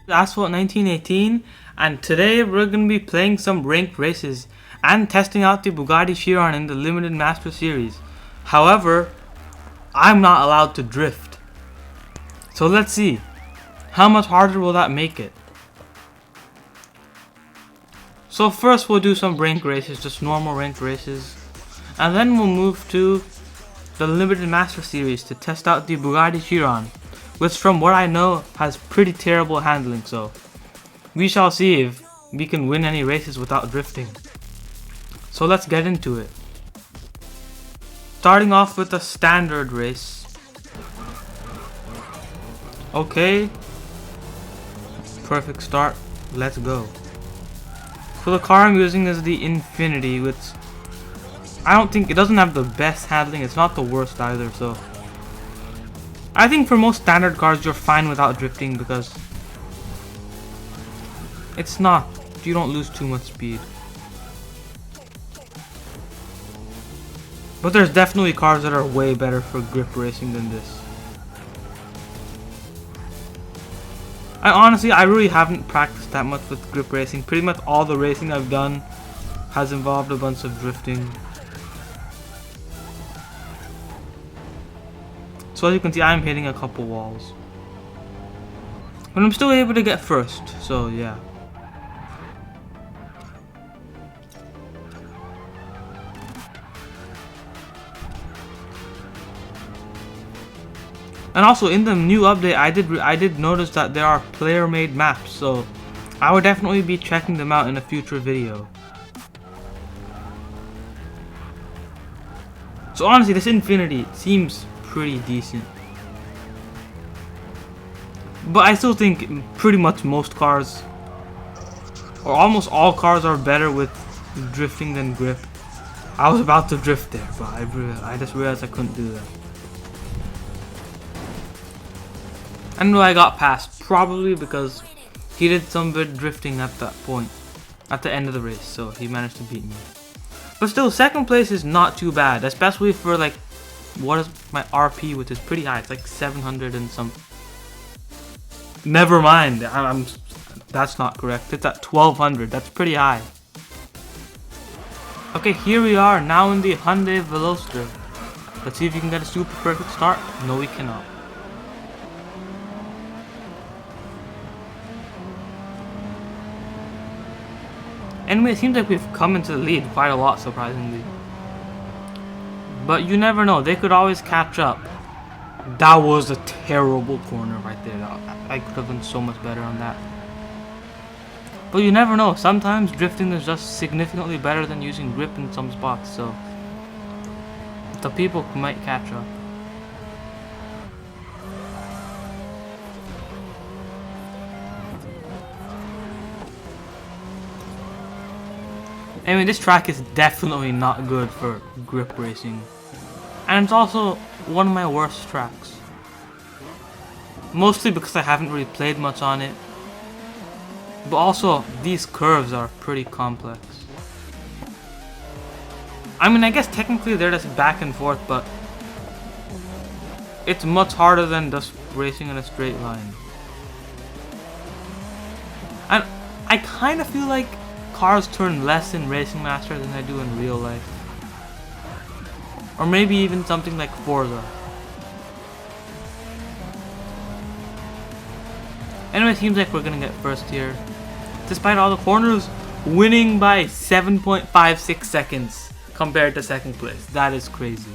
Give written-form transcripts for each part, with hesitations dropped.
Asphalt 1918, and today we're going to be playing some ranked races and testing out the Bugatti Chiron in the Limited Master Series. However, I'm not allowed to drift. So let's see, how much harder will that make it? So first we'll do some ranked races, just normal ranked races, and then we'll move to the Limited Master Series to test out the Bugatti Chiron, which from what I know has pretty terrible handling, so we shall see if we can win any races without drifting. So let's get into it. Starting off with a standard race. Okay. Perfect start. Let's go. So the car I'm using is the Infinity, which I don't think, it doesn't have the best handling. It's not the worst either, so I think for most standard cars you're fine without drifting because it's not, you don't lose too much speed. But there's definitely cars that are way better for grip racing than this. I really haven't practiced that much with grip racing. Pretty much all the racing I've done has involved a bunch of drifting. So as you can see, I'm hitting a couple walls. But I'm still able to get first, so yeah. And also in the new update, I did notice that there are player-made maps, so I would definitely be checking them out in a future video. So honestly, this Infinity seems pretty decent. But I still think pretty much most cars, or almost all cars, are better with drifting than grip. I was about to drift there, but I just realized I couldn't do that. I know I got past, probably because he did some good drifting at that point, at the end of the race, so he managed to beat me. But still, second place is not too bad, especially for like, what is my RP, which is pretty high. It's like 700 and some. Never mind, that's not correct. It's at 1200, that's pretty high. Okay, here we are, now in the Hyundai Veloster. Let's see if you can get a super perfect start. No, we cannot. Anyway, it seems like we've come into the lead quite a lot, surprisingly. But you never know, they could always catch up. That was a terrible corner right there. I could have done so much better on that. But you never know, sometimes drifting is just significantly better than using grip in some spots, so the people might catch up. Anyway, this track is definitely not good for grip racing. And it's also one of my worst tracks. Mostly because I haven't really played much on it. But also, these curves are pretty complex. I mean, I guess technically they're just back and forth, but it's much harder than just racing in a straight line. And I kind of feel like cars turn less in Racing Master than they do in real life. Or maybe even something like Forza. Anyway, it seems like we're gonna get first here. Despite all the corners, winning by 7.56 seconds compared to second place. That is crazy.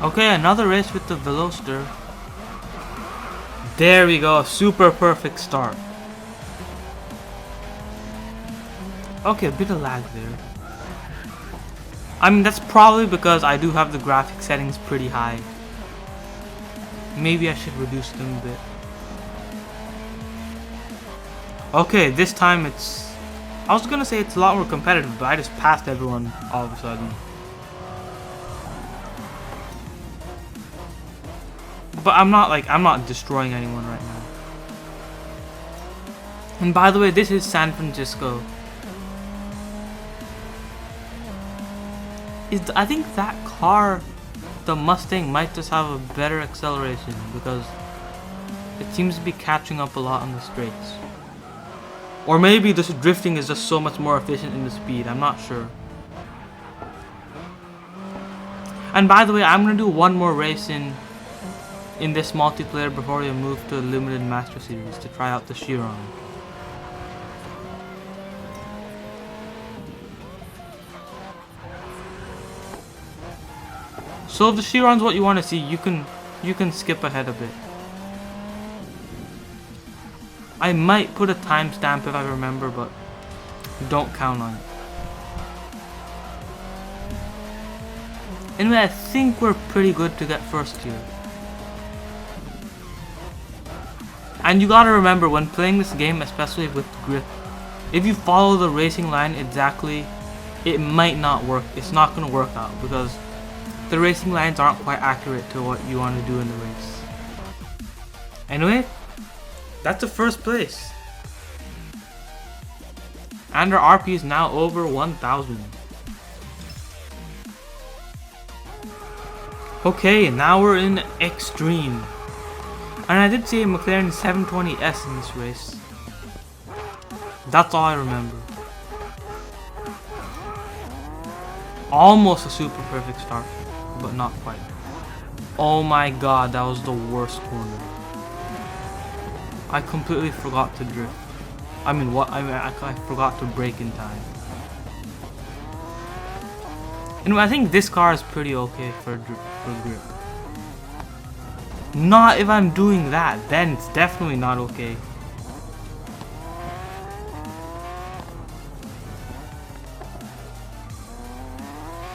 Okay, another race with the Veloster. There we go, super perfect start. Okay, a bit of lag there. I mean, that's probably because I do have the graphic settings pretty high. Maybe I should reduce them a bit. Okay, this time it's... I was gonna say it's a lot more competitive, but I just passed everyone all of a sudden. But I'm not destroying anyone right now. And by the way, this is San Francisco. I think that car, the Mustang, might just have a better acceleration because It seems to be catching up a lot on the straights. Or maybe this drifting is just so much more efficient in the speed. I'm not sure. And by the way, I'm gonna do one more race in this multiplayer before we move to Limited Master Series to try out the Chiron. So if the Chiron's what you want to see, you can skip ahead a bit. I might put a timestamp if I remember, but don't count on it. Anyway, I think we're pretty good to get first here. And you gotta remember, when playing this game, especially with grip, if you follow the racing line exactly, it might not work. It's not gonna work out because the racing lines aren't quite accurate to what you want to do in the race. Anyway, that's the first place. And our RP is now over 1,000. Okay, now we're in Extreme. And I did see a McLaren 720S in this race. That's all I remember. Almost a super perfect start, but not quite. Oh my god, that was the worst corner. I completely forgot to drift. I forgot to brake in time. Anyway, I think this car is pretty okay for grip. Not if I'm doing that, then it's definitely not okay.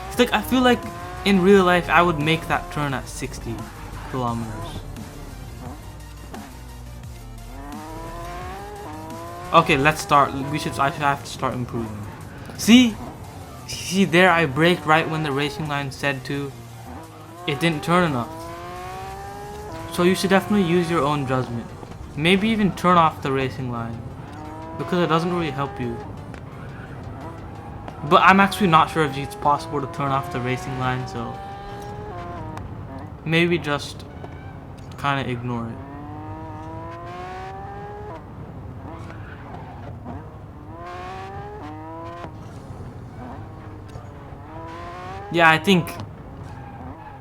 It's like, I feel like in real life I would make that turn at 60 kilometers. Okay, let's start. I should have to start improving. See there, I braked right when the racing line said to. It didn't turn enough. So you should definitely use your own judgment. Maybe even turn off the racing line, because it doesn't really help you. But I'm actually not sure if it's possible to turn off the racing line, so maybe just kind of ignore it. Yeah, I think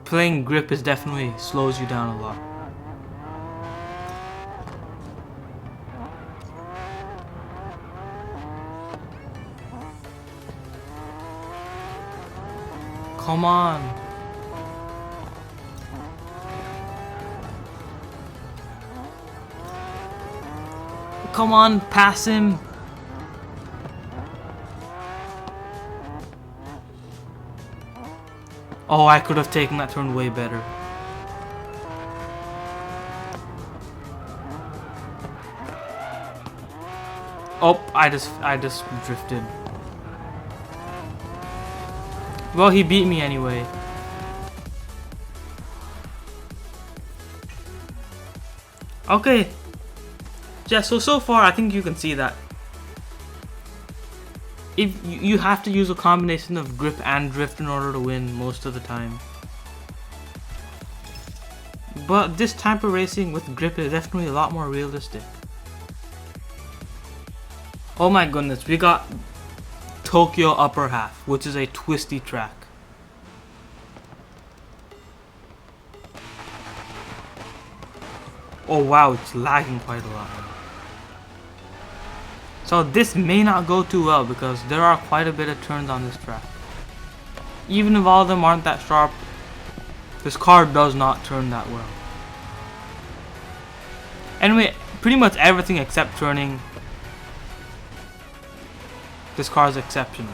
playing grip is definitely slows you down a lot. Come on. Come on, pass him. Oh, I could have taken that turn way better. Oh, I just drifted. Well, he beat me anyway. Okay. Yeah, so far I think you can see that if you have to use a combination of grip and drift in order to win most of the time. But this type of racing with grip is definitely a lot more realistic. Oh my goodness, we got Tokyo upper half, which is a twisty track. Oh wow, it's lagging quite a lot. So this may not go too well because there are quite a bit of turns on this track. Even if all of them aren't that sharp, this car does not turn that well. Anyway, pretty much everything except turning, this car is exceptional.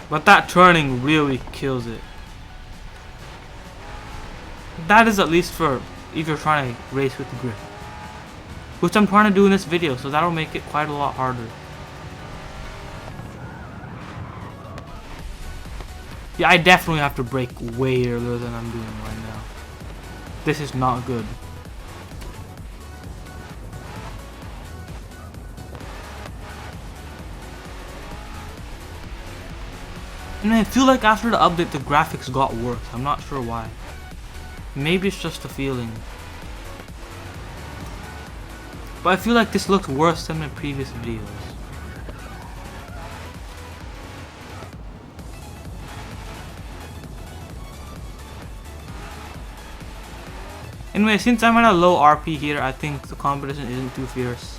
But that turning really kills it. That is at least for if you're trying to race with the grip, which I'm trying to do in this video, so that'll make it quite a lot harder. Yeah, I definitely have to brake way earlier than I'm doing right now. This is not good. And I feel like after the update the graphics got worse. I'm not sure why. Maybe it's just a feeling. But I feel like this looks worse than my previous videos. Anyway, since I'm at a low RP here, I think the competition isn't too fierce.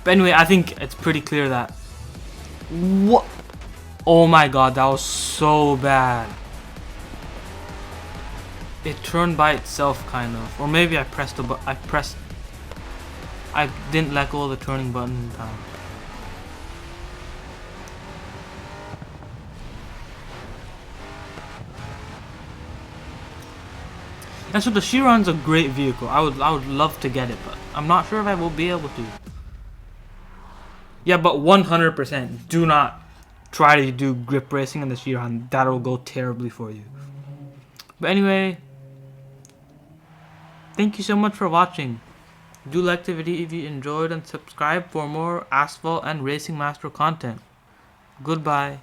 But anyway, I think it's pretty clear that... What? Oh my god, that was so bad. It turned by itself, kind of. Or maybe I pressed the button. I didn't let go of the turning button in time. And so the Chiron's a great vehicle. I would love to get it, but I'm not sure if I will be able to. Yeah, but 100% do not try to do grip racing in the Chiron. That'll go terribly for you. But anyway, thank you so much for watching. Do like the video if you enjoyed and subscribe for more Asphalt and Racing Master content. Goodbye.